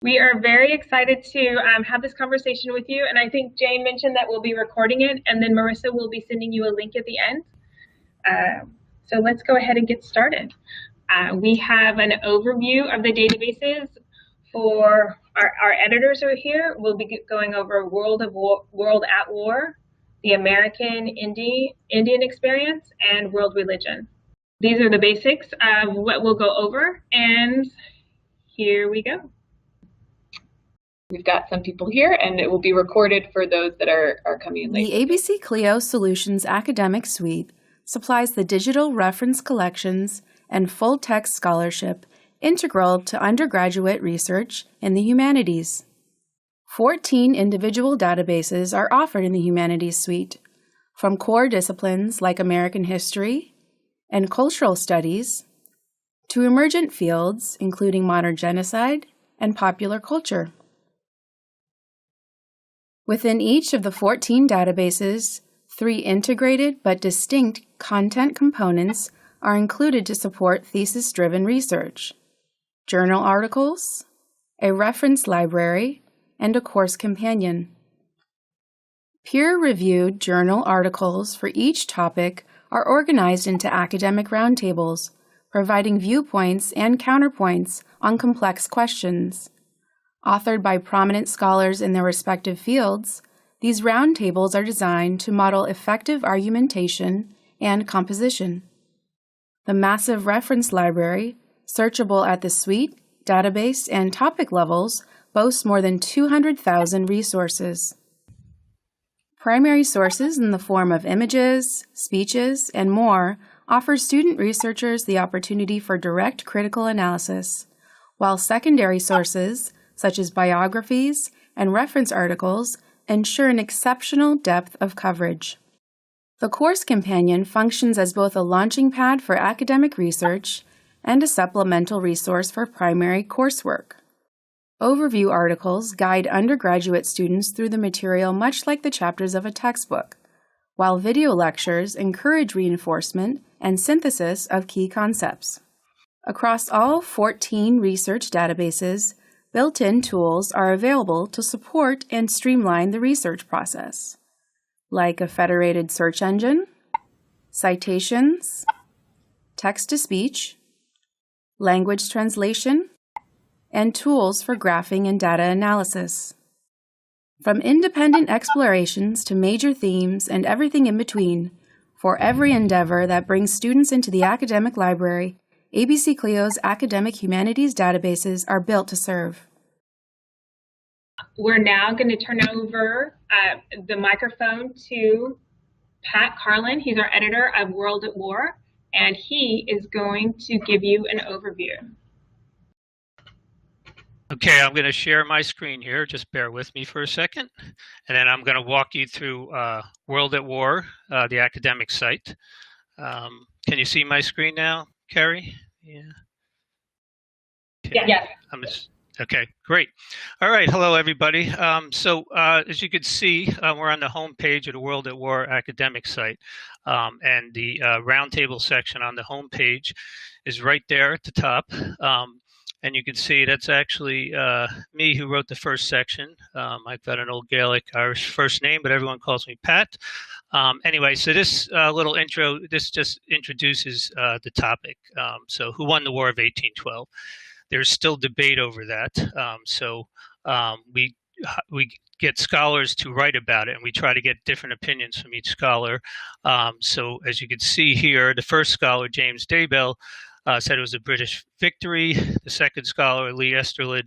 We are very excited to have this conversation with you. And I think Jane mentioned that we'll be recording it, and then Marissa will be sending you a link at the end. So let's go ahead and get started. We have an overview of the databases for our editors who are here. We'll be going over World at War, the American Indian experience, and world religion. These are the basics of what we'll go over, and here we go. We've got some people here, and it will be recorded for those that are coming in late. The ABC-CLIO Solutions Academic Suite supplies the digital reference collections and full-text scholarship integral to undergraduate research in the humanities. 14 individual databases are offered in the Humanities Suite, from core disciplines like American history and cultural studies to emergent fields including modern genocide and popular culture. Within each of the 14 databases, 3 integrated but distinct content components are included to support thesis-driven research: journal articles, a reference library, and a course companion. Peer-reviewed journal articles for each topic are organized into academic roundtables, providing viewpoints and counterpoints on complex questions. Authored by prominent scholars in their respective fields, these roundtables are designed to model effective argumentation and composition. The massive reference library, searchable at the suite, database, and topic levels, boasts more than 200,000 resources. Primary sources in the form of images, speeches, and more offer student researchers the opportunity for direct critical analysis, while secondary sources, such as biographies and reference articles, ensure an exceptional depth of coverage. The course companion functions as both a launching pad for academic research and a supplemental resource for primary coursework. Overview articles guide undergraduate students through the material much like the chapters of a textbook, while video lectures encourage reinforcement and synthesis of key concepts. Across all 14 research databases, built-in tools are available to support and streamline the research process, like a federated search engine, citations, text-to-speech, language translation, and tools for graphing and data analysis. From independent explorations to major themes and everything in between, for every endeavor that brings students into the academic library, ABC-CLIO's academic humanities databases are built to serve. We're now going to turn over the microphone to Pat Carlin. He's our editor of World at War, and he is going to give you an overview. Okay, I'm going to share my screen here. Just bear with me for a second. And then I'm going to walk you through World at War, the academic site. Can you see my screen now, Carrie? Yeah. Okay. Yes. Okay, great. All right, hello everybody. As you can see, we're on the home page of the World at War academic site, and the roundtable section on the home page is right there at the top. And you can see that's actually me who wrote the first section. I've got an old Gaelic Irish first name, but everyone calls me Pat. Anyway, so this little intro, this just introduces the topic. So who won the War of 1812? There's still debate over that. We get scholars to write about it, and we try to get different opinions from each scholar. So as you can see here, the first scholar, James Daybell, said it was a British victory. The second scholar, Lee Esterlid,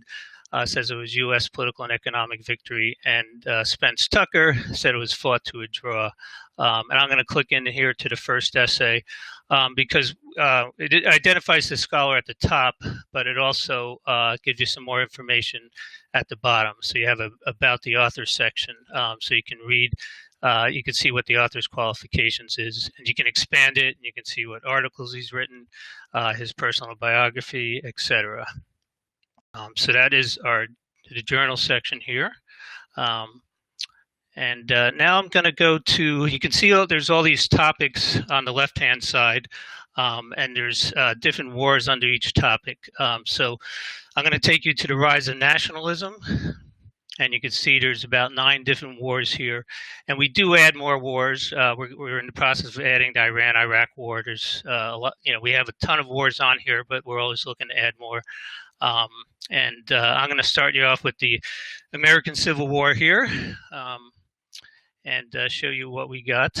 says it was U.S. political and economic victory. And Spence Tucker said it was fought to a draw. And I'm going to click in here to the first essay because it identifies the scholar at the top, but it also gives you some more information at the bottom. So you have a about the author section, so you can read. You can see what the author's qualifications is, and you can expand it, and you can see what articles he's written, his personal biography, etc. So that is the journal section here. Now I'm going to go to, you can see there's all these topics on the left-hand side. and there's different wars under each topic. So I'm going to take you to the rise of nationalism. And you can see there's about 9 different wars here. And we do add more wars. We're in the process of adding the Iran-Iraq war. There's a lot, we have a ton of wars on here, but we're always looking to add more. I'm going to start you off with the American Civil War here. And show you what we got.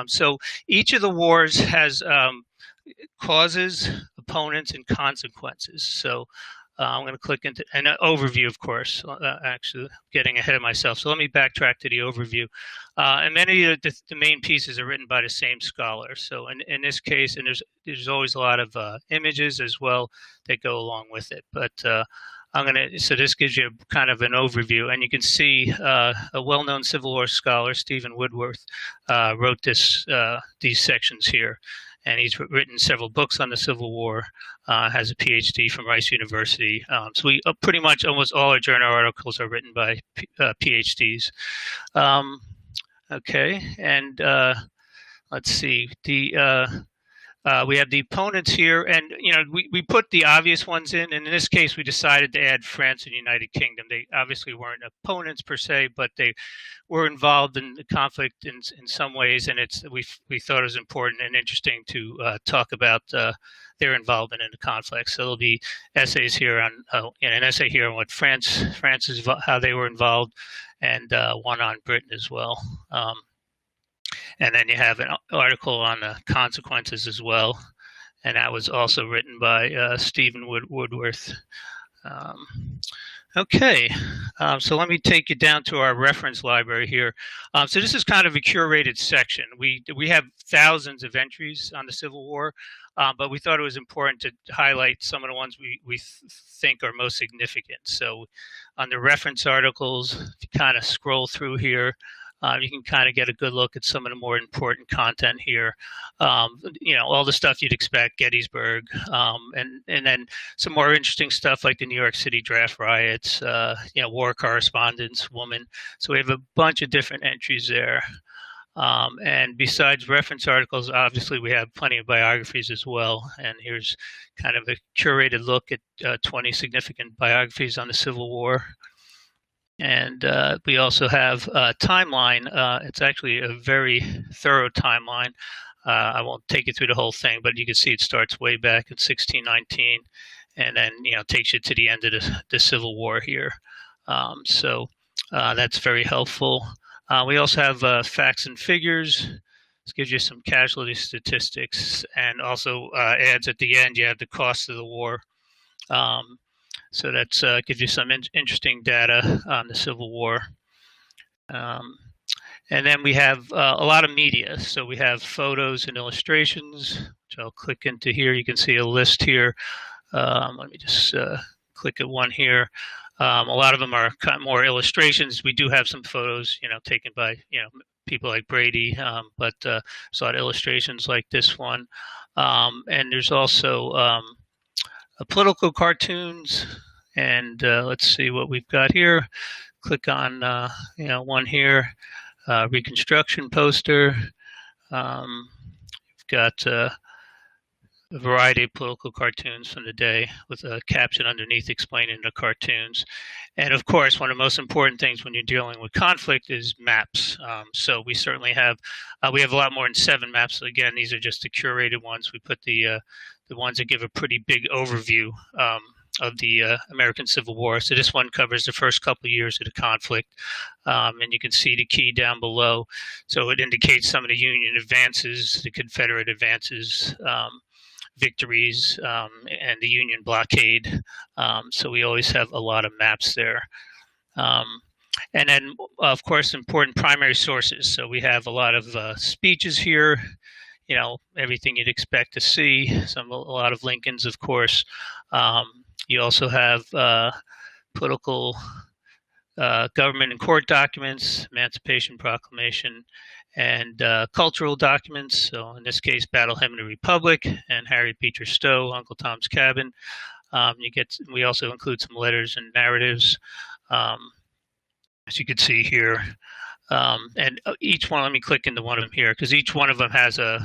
So each of the wars has causes, opponents, and consequences. So I'm going to click into an overview, of course, actually getting ahead of myself. So let me backtrack to the overview. And many of the main pieces are written by the same scholar. So in this case, and there's always a lot of images as well that go along with it. But so this gives you kind of an overview, and you can see a well-known Civil War scholar, Stephen Woodworth, wrote these sections here. And he's written several books on the Civil War, has a PhD from Rice University. So we pretty much almost all our journal articles are written by PhDs. Okay, and let's see. We have the opponents here, and we put the obvious ones in, and in this case we decided to add France and the United Kingdom. They obviously weren't opponents per se, but they were involved in the conflict in some ways, and we thought it was important and interesting to talk about their involvement in the conflict. So there'll be essays here on an essay here on what France's how they were involved, and one on Britain as well. And then you have an article on the consequences as well, and that was also written by Stephen Woodworth. Okay, so let me take you down to our reference library here. So this is kind of a curated section. We have thousands of entries on the Civil War, but we thought it was important to highlight some of the ones we think are most significant. So on the reference articles, if you kind of scroll through here, you can kind of get a good look at some of the more important content here. All the stuff you'd expect, Gettysburg, and then some more interesting stuff like the New York City draft riots, war correspondence, woman. So we have a bunch of different entries there. And besides reference articles, obviously we have plenty of biographies as well. And here's kind of a curated look at 20 significant biographies on the Civil War. And we also have a timeline. It's actually a very thorough timeline. I won't take you through the whole thing, but you can see it starts way back in 1619, and then takes you to the end of the Civil War here. So that's very helpful. We also have facts and figures. This gives you some casualty statistics, and also adds at the end you have the cost of the war. So that gives you some interesting data on the Civil War. And then we have a lot of media. So we have photos and illustrations, which I'll click into here. You can see a list here. Let me just click at one here. A lot of them are kind of more illustrations. We do have some photos, taken by, people like Brady, but there's a lot of illustrations like this one. And there's also political cartoons, and let's see what we've got here. Click on one here, Reconstruction poster. We've got a variety of political cartoons from the day with a caption underneath explaining the cartoons. And of course, one of the most important things when you're dealing with conflict is maps. So we certainly have we have a lot more than 7 maps. So again, these are just the curated ones. We put the ones that give a pretty big overview of the American Civil War. So this one covers the first couple of years of the conflict, and you can see the key down below. So it indicates some of the Union advances, the Confederate advances, victories, and the Union blockade. So we always have a lot of maps there. And then, of course, important primary sources. So we have a lot of speeches here, everything you'd expect to see, a lot of Lincoln's, of course. You also have political government and court documents, Emancipation Proclamation, and cultural documents. So in this case, Battle Hymn of the Republic and Harriet Beecher Stowe, Uncle Tom's Cabin. We also include some letters and narratives, as you can see here. And each one, let me click into one of them here, because each one of them has a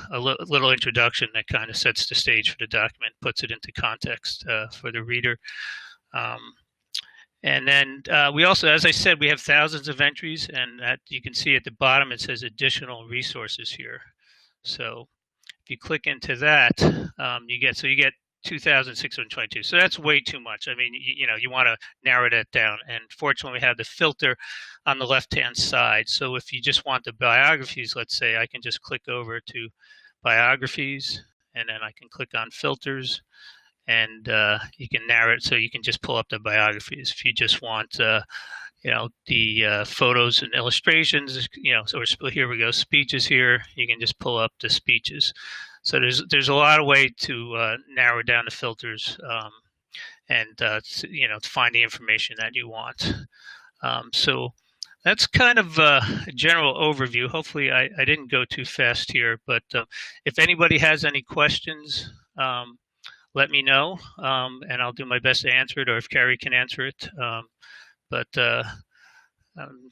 little introduction that kind of sets the stage for the document, puts it into context for the reader. And then we also, as I said, we have thousands of entries, and that you can see at the bottom it says additional resources here. So if you click into that, you get 2,622. So that's way too much. I mean, you want to narrow that down. And fortunately, we have the filter on the left-hand side. So if you just want the biographies, let's say, I can just click over to biographies, and then I can click on filters, and you can narrow it. So you can just pull up the biographies. If you just want, the photos and illustrations, so here we go, speeches here. You can just pull up the speeches. So there's a lot of way to narrow down the filters and to find the information that you want. So that's kind of a general overview. Hopefully I didn't go too fast here, but if anybody has any questions, let me know, and I'll do my best to answer it, or if Carrie can answer it. But I'm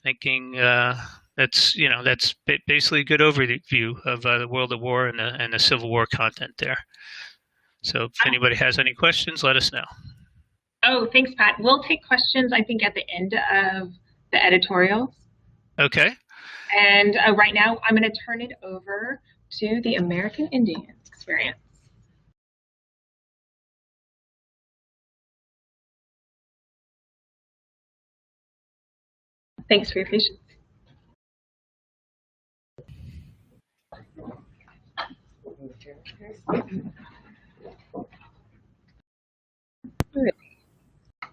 thinking that's basically a good overview of the World of War and the Civil War content there. So if anybody has any questions, let us know. Oh, thanks, Pat. We'll take questions, I think, at the end of the editorials. Okay. And right now, I'm going to turn it over to the American Indian experience. Thanks for your patience.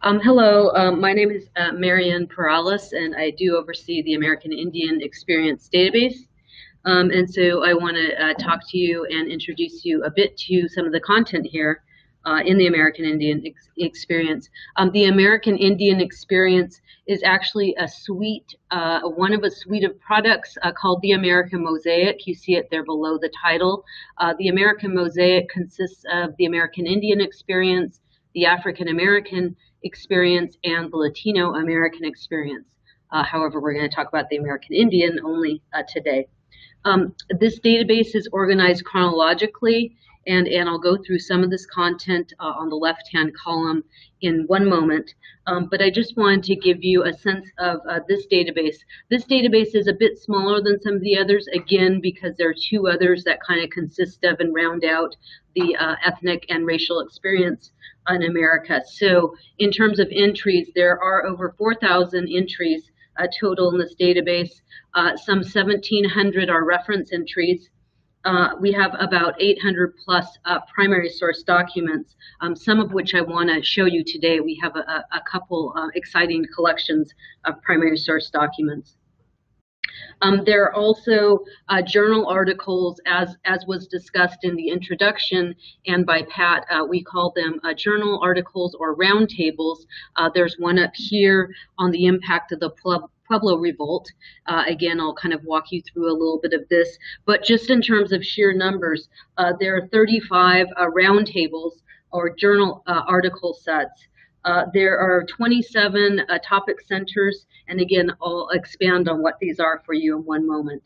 Hello, my name is Marianne Perales, and I do oversee the American Indian Experience database. And so I want to talk to you and introduce you a bit to some of the content here in the American Indian Experience. The American Indian Experience is actually a suite, one of a suite of products called the American Mosaic. You see it there below the title. The American Mosaic consists of the American Indian Experience, the African American Experience, and the Latino American Experience. However, we're going to talk about the American Indian only today. This database is organized chronologically, and I'll go through some of this content on the left-hand column in one moment. But I just wanted to give you a sense of this database. This database is a bit smaller than some of the others, again, because there are two others that kind of consist of and round out the ethnic and racial experience in America. So in terms of entries, there are over 4,000 entries total in this database. Some 1,700 are reference entries. We have about 800 plus primary source documents, some of which I want to show you today. We have a couple exciting collections of primary source documents. There are also journal articles, as was discussed in the introduction and by Pat. We call them journal articles or roundtables. There's one up here on the impact of the Pueblo Revolt. Again, I'll kind of walk you through a little bit of this, but just in terms of sheer numbers, there are 35 roundtables or journal article sets. There are 27 topic centers, and again, I'll expand on what these are for you in one moment.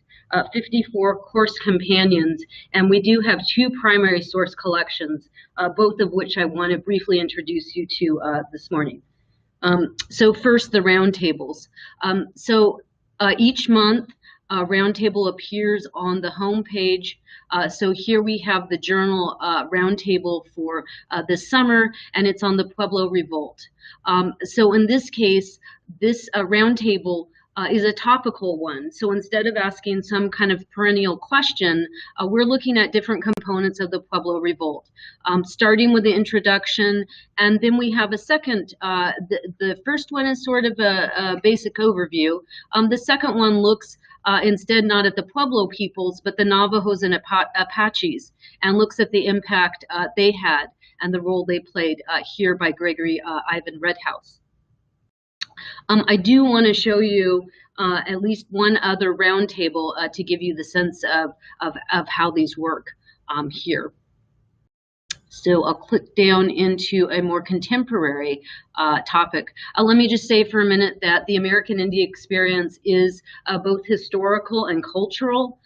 54 course companions, and we do have two primary source collections, both of which I want to briefly introduce you to this morning. So first, the roundtables. Each month, a roundtable appears on the home page. So here we have the journal roundtable for this summer, and it's on the Pueblo Revolt. So in this case, this roundtable is a topical one. So instead of asking some kind of perennial question, we're looking at different components of the Pueblo Revolt, starting with the introduction, and then we have a second. The first one is sort of a basic overview. The second one looks instead not at the Pueblo peoples, but the Navajos and Apaches, and looks at the impact they had and the role they played here by Gregory Ivan Redhouse. I do want to show you at least one other roundtable to give you the sense of how these work here. So I'll click down into a more contemporary topic. Let me just say for a minute that the American Indian experience is both historical and cultural.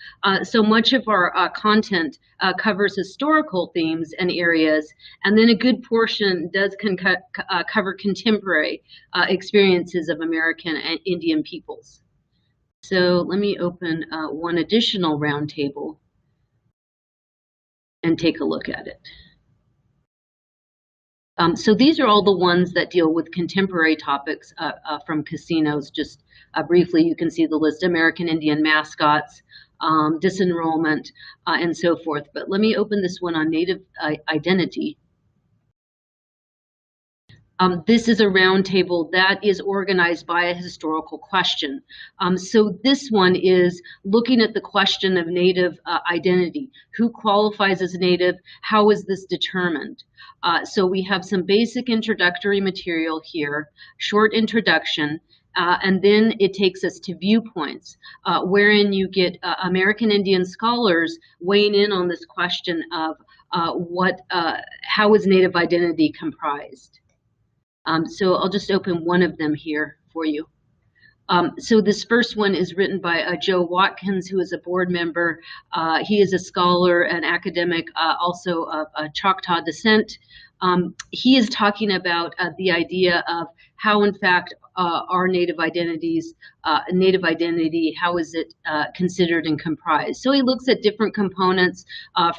So much of our content covers historical themes and areas, and then a good portion does cover contemporary experiences of American and Indian peoples. So let me open one additional roundtable and take a look at it. So these are all the ones that deal with contemporary topics from casinos. Just briefly, you can see the list: American Indian mascots, disenrollment, and so forth. But let me open this one on Native identity. This is a roundtable that is organized by a historical question. So this one is looking at the question of Native identity. Who qualifies as Native? How is this determined? So we have some basic introductory material here, short introduction, and then it takes us to viewpoints, wherein you get American Indian scholars weighing in on this question of how is Native identity comprised? So I'll just open one of them here for you. So this first one is written by Joe Watkins, who is a board member. He is a scholar, an academic, also of Choctaw descent. He is talking about the idea of how, in fact, our Native identity, how is it considered and comprised? So he looks at different components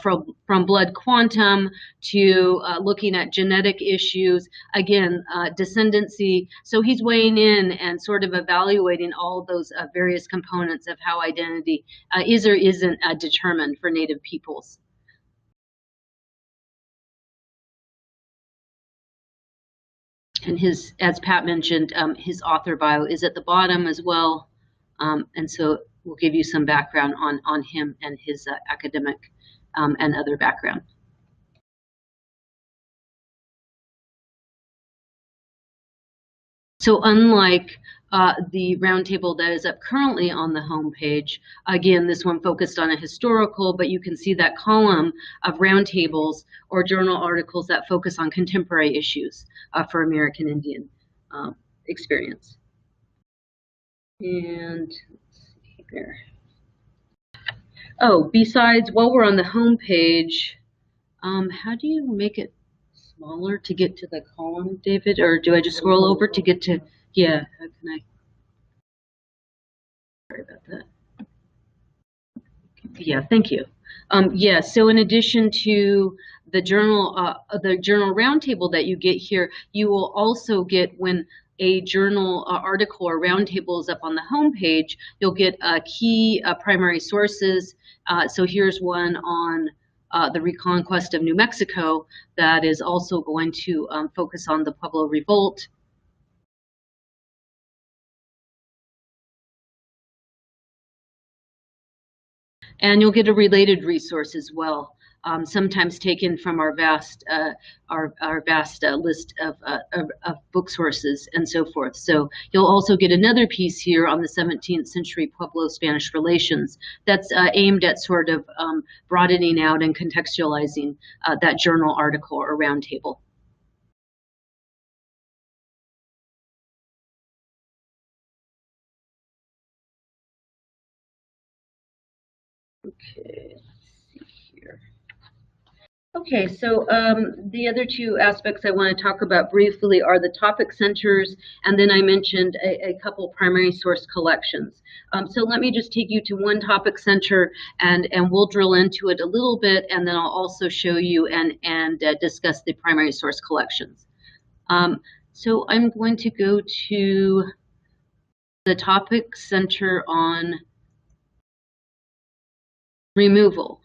from blood quantum to looking at genetic issues, again, descendancy. So he's weighing in and sort of evaluating all those various components of how identity is or isn't determined for Native peoples. And his, as Pat mentioned, his author bio is at the bottom as well. And so we'll give you some background on him and his academic and other background. So unlike the roundtable that is up currently on the home page, again, this one focused on a historical, but you can see that column of roundtables or journal articles that focus on contemporary issues for American Indian experience. And let's see there. Oh, besides, while we're on the home page, how do you make it smaller to get to the column, David? Or do I just scroll over to get to, yeah, how can I? Sorry about that. Yeah, thank you. Yeah, so in addition to the journal roundtable that you get here, you will also get, when a journal article or roundtable is up on the home page, you'll get key primary sources. So here's one on the Reconquest of New Mexico that is also going to focus on the Pueblo Revolt. And you'll get a related resource as well, sometimes taken from our vast list of book sources and so forth. So you'll also get another piece here on the 17th century Pueblo-Spanish relations that's aimed at sort of broadening out and contextualizing that journal article or roundtable. Okay, let's see here. Okay, so the other two aspects I want to talk about briefly are the topic centers, and then I mentioned a couple primary source collections. So let me just take you to one topic center, and we'll drill into it a little bit, and then I'll also show you and discuss the primary source collections. So I'm going to go to the topic center on removal.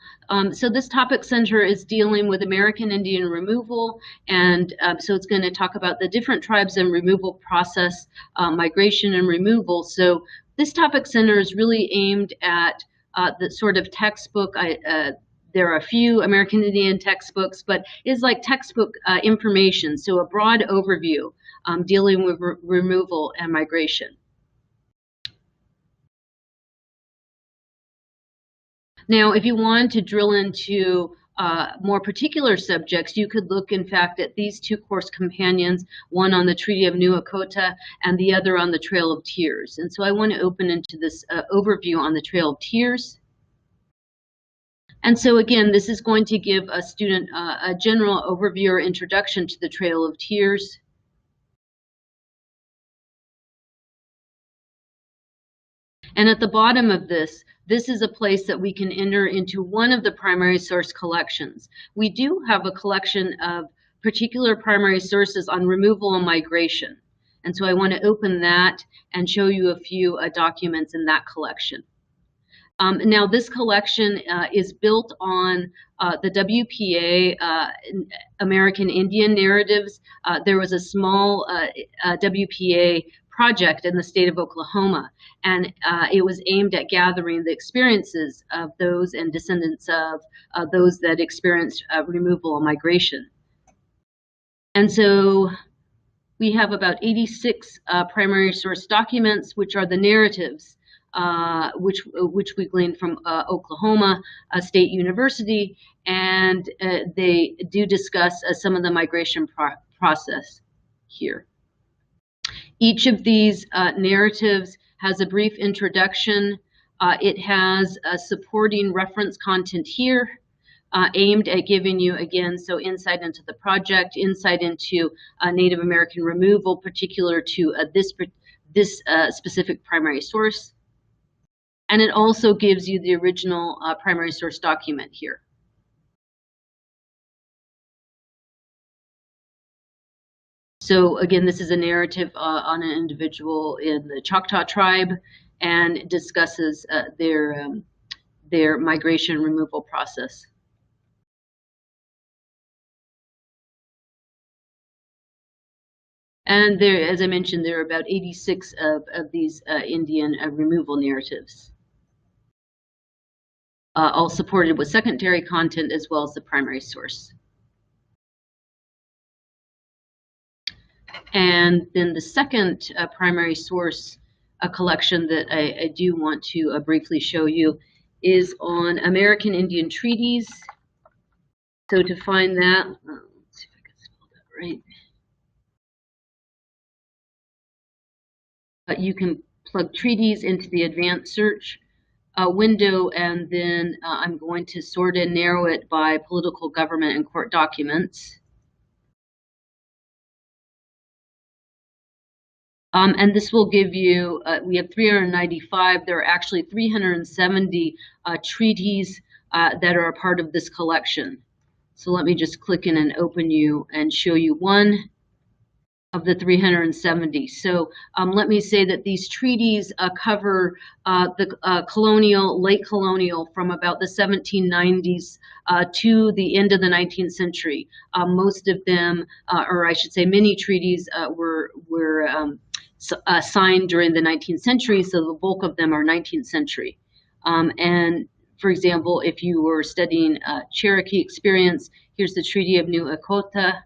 So this topic center is dealing with American Indian removal, and so it's going to talk about the different tribes and removal process, migration and removal. So this topic center is really aimed at the sort of textbook. There are a few American Indian textbooks, but it's like textbook information, so a broad overview dealing with removal and migration. Now, if you want to drill into more particular subjects, you could look, in fact, at these two course companions, one on the Treaty of New Echota and the other on the Trail of Tears. And so I want to open into this overview on the Trail of Tears. And so again, this is going to give a student a general overview or introduction to the Trail of Tears. And at the bottom of this is a place that we can enter into one of the primary source collections. We do have a collection of particular primary sources on removal and migration. And so I want to open that and show you a few documents in that collection. Now, this collection is built on the WPA American Indian narratives. There was a small WPA project in the state of Oklahoma, and it was aimed at gathering the experiences of those and descendants of those that experienced removal and migration. And so we have about 86 primary source documents, which are the narratives, which we gleaned from Oklahoma State University, and they do discuss some of the migration process here. Each of these narratives has a brief introduction. It has a supporting reference content here, aimed at giving you, again, so insight into the project, insight into Native American removal, particular to this specific primary source. And it also gives you the original primary source document here. So again, this is a narrative on an individual in the Choctaw tribe, and discusses their migration removal process. And there, as I mentioned, there are about 86 of these Indian removal narratives, all supported with secondary content as well as the primary source. And then the second primary source collection that I do want to briefly show you is on American Indian treaties. So to find that, let's see if I can spell that right. You can plug treaties into the advanced search window, and then I'm going to sort and narrow it by political, government, and court documents. And this will give you, we have 395, there are actually 370 treaties that are a part of this collection. So let me just click in and open you and show you one of the 370. So let me say that these treaties cover the colonial, late colonial, from about the 1790s to the end of the 19th century. Most of them, or I should say many treaties were signed during the 19th century, so the bulk of them are 19th century. And for example, if you were studying Cherokee experience, here's the Treaty of New Echota.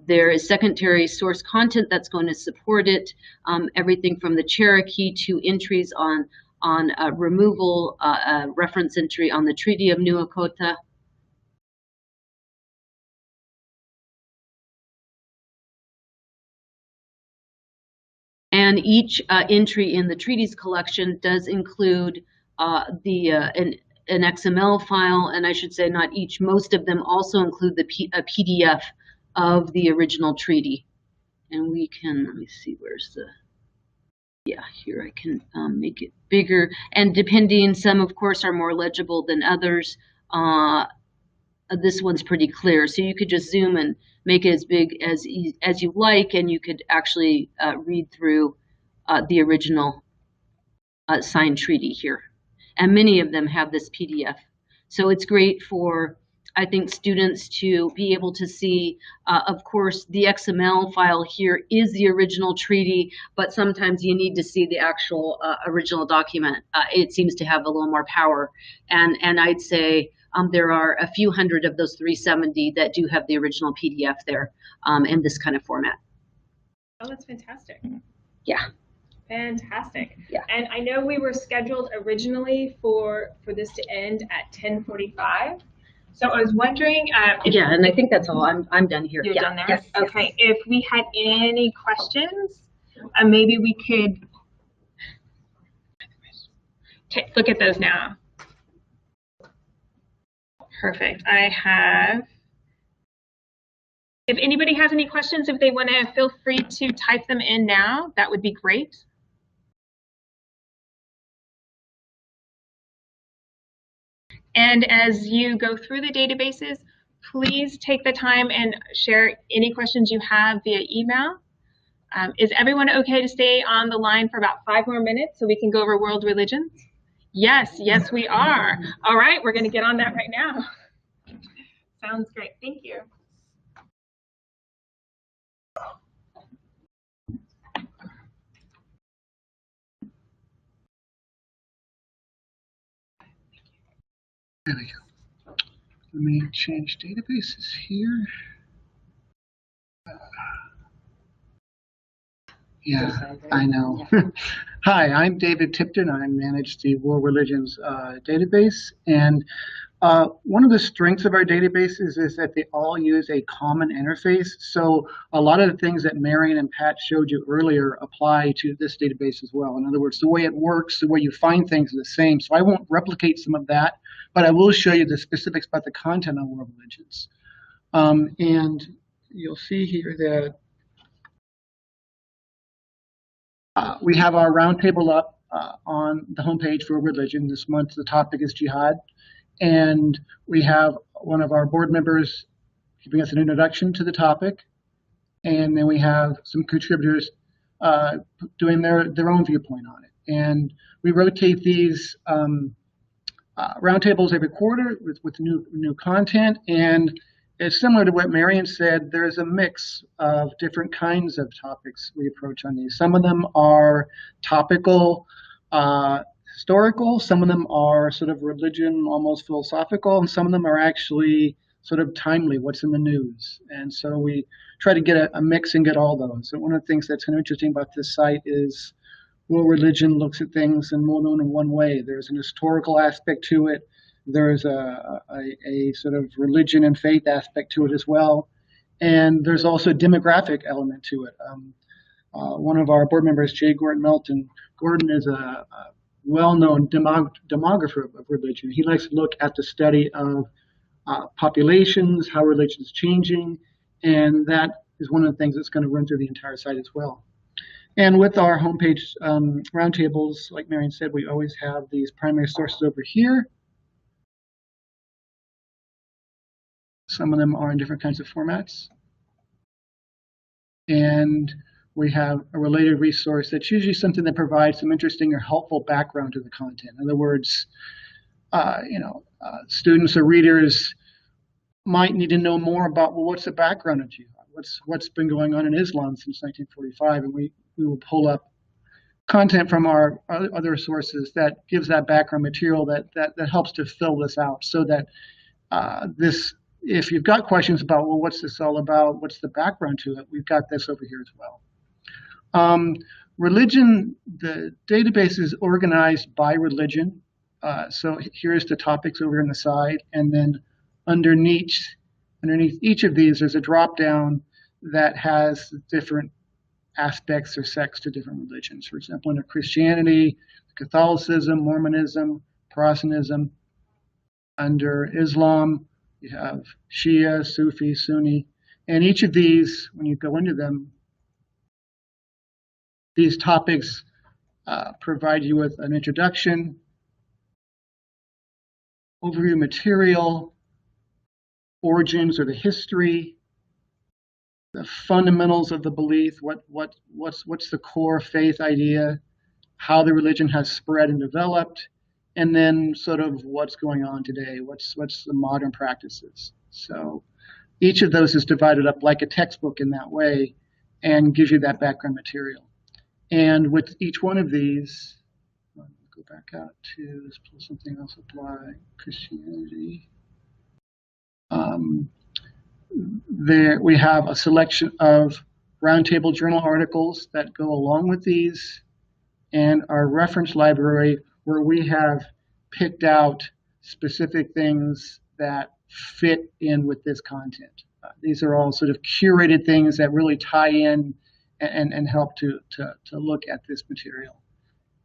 There is secondary source content that's going to support it, everything from the Cherokee to entries on removal, reference entry on the Treaty of New Echota. And each entry in the treaties collection does include an XML file, and I should say not each, most of them also include a PDF of the original treaty. And we can, let me see, where's the, yeah, here I can make it bigger. And depending, some of course are more legible than others. This one's pretty clear, so you could just zoom and make it as big as you like, and you could actually read through the original signed treaty here. And many of them have this PDF. So it's great for, I think, students to be able to see, of course, the XML file here is the original treaty, but sometimes you need to see the actual original document. It seems to have a little more power. And I'd say there are a few hundred of those 370 that do have the original PDF there in this kind of format. Oh, that's fantastic. Yeah. Fantastic. Yeah. And I know we were scheduled originally for this to end at 10:45. So I was wondering yeah, and I think that's all. I'm done here. You're done there? Yes. Okay. If we had any questions, maybe we could look at those now. Perfect. I have. If anybody has any questions, if they want to, feel free to type them in now. That would be great. And as you go through the databases, please take the time and share any questions you have via email. Is everyone okay to stay on the line for about 5 more minutes so we can go over world religions? Yes, yes, we are. All right, we're going to get on that right now. Sounds great. Thank you. There we go. Let me change databases here. Yeah, I know. Hi, I'm David Tipton. I manage the World Religions database. And one of the strengths of our databases is that they all use a common interface. So a lot of the things that Marion and Pat showed you earlier apply to this database as well. In other words, the way it works, the way you find things is the same. So I won't replicate some of that, but I will show you the specifics about the content of World Religions. And you'll see here that we have our roundtable up on the homepage for religion. This month, the topic is jihad. And we have one of our board members giving us an introduction to the topic. And then we have some contributors doing their own viewpoint on it. And we rotate these roundtables every quarter with new content. And it's similar to what Marion said. There's a mix of different kinds of topics we approach on these. Some of them are topical, historical. Some of them are sort of religion, almost philosophical. And some of them are actually sort of timely, what's in the news. And so we try to get a mix and get all those. So one of the things that's kind of interesting about this site is world religion looks at things in more than one way. There's an historical aspect to it. There's a sort of religion and faith aspect to it as well. And there's also a demographic element to it. One of our board members, Jay Gordon Melton. Gordon is a well-known demographer of religion. He likes to look at the study of populations, how religion is changing, and that is one of the things that's going to run through the entire site as well. And with our homepage roundtables, like Marion said, we always have these primary sources over here. Some of them are in different kinds of formats. And we have a related resource that's usually something that provides some interesting or helpful background to the content. In other words, students or readers might need to know more about, well, what's the background of jihad? What's been going on in Islam since 1945? And we will pull up content from our other sources that gives that background material that helps to fill this out, so that if you've got questions about, well, what's this all about? What's the background to it? We've got this over here as well. Religion, the database is organized by religion. So here's the topics over on the side, and then underneath each of these, there's a drop down that has different aspects or sects to different religions. For example, under Christianity, Catholicism, Mormonism, Protestantism. Under Islam, you have Shia, Sufi, Sunni, and each of these, when you go into them, these topics provide you with an introduction, overview material, origins or the history, the fundamentals of the belief, what's the core faith idea, how the religion has spread and developed, and then sort of what's going on today, what's the modern practices. So each of those is divided up like a textbook in that way and gives you that background material. And with each one of these, go back out to, let's pull something else apply, Christianity. There we have a selection of roundtable journal articles that go along with these and our reference library, where we have picked out specific things that fit in with this content. These are all sort of curated things that really tie in and help to look at this material.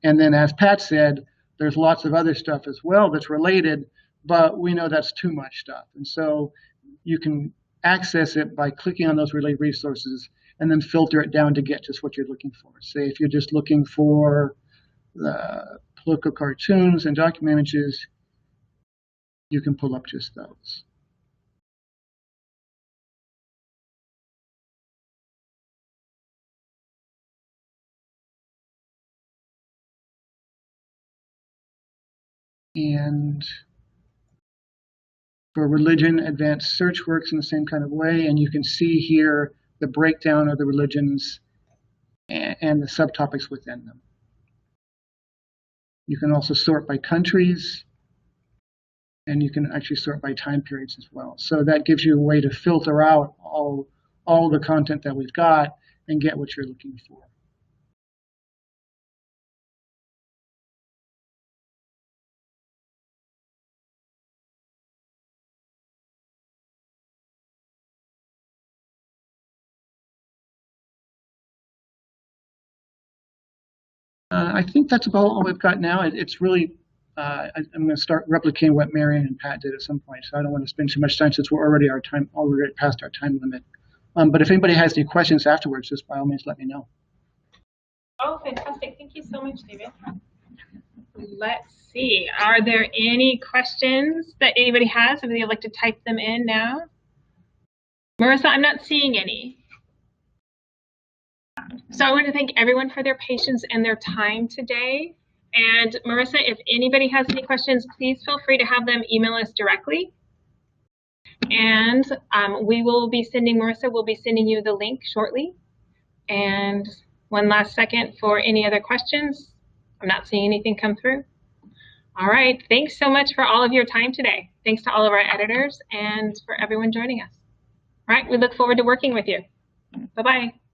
And then, as Pat said, there's lots of other stuff as well that's related, but we know that's too much stuff. And so you can access it by clicking on those related resources and then filter it down to get just what you're looking for. Say if you're just looking for the political cartoons and document images, you can pull up just those. And for religion, advanced search works in the same kind of way, and you can see here the breakdown of the religions and the subtopics within them. You can also sort by countries, and you can actually sort by time periods as well. So that gives you a way to filter out all the content that we've got and get what you're looking for. I think that's about all we've got now. It's really, I'm going to start replicating what Marion and Pat did at some point, so I don't want to spend too much time since we're already past our time limit. But if anybody has any questions afterwards, just by all means let me know. Oh, fantastic. Thank you so much, David. Let's see. Are there any questions that anybody has? If they'd like to type them in now. Marissa, I'm not seeing any. So I want to thank everyone for their patience and their time today. And Marissa, if anybody has any questions, please feel free to have them email us directly. And Marissa will be sending you the link shortly. And one last second for any other questions. I'm not seeing anything come through. All right, thanks so much for all of your time today. Thanks to all of our editors and for everyone joining us. All right, we look forward to working with you. Bye-bye.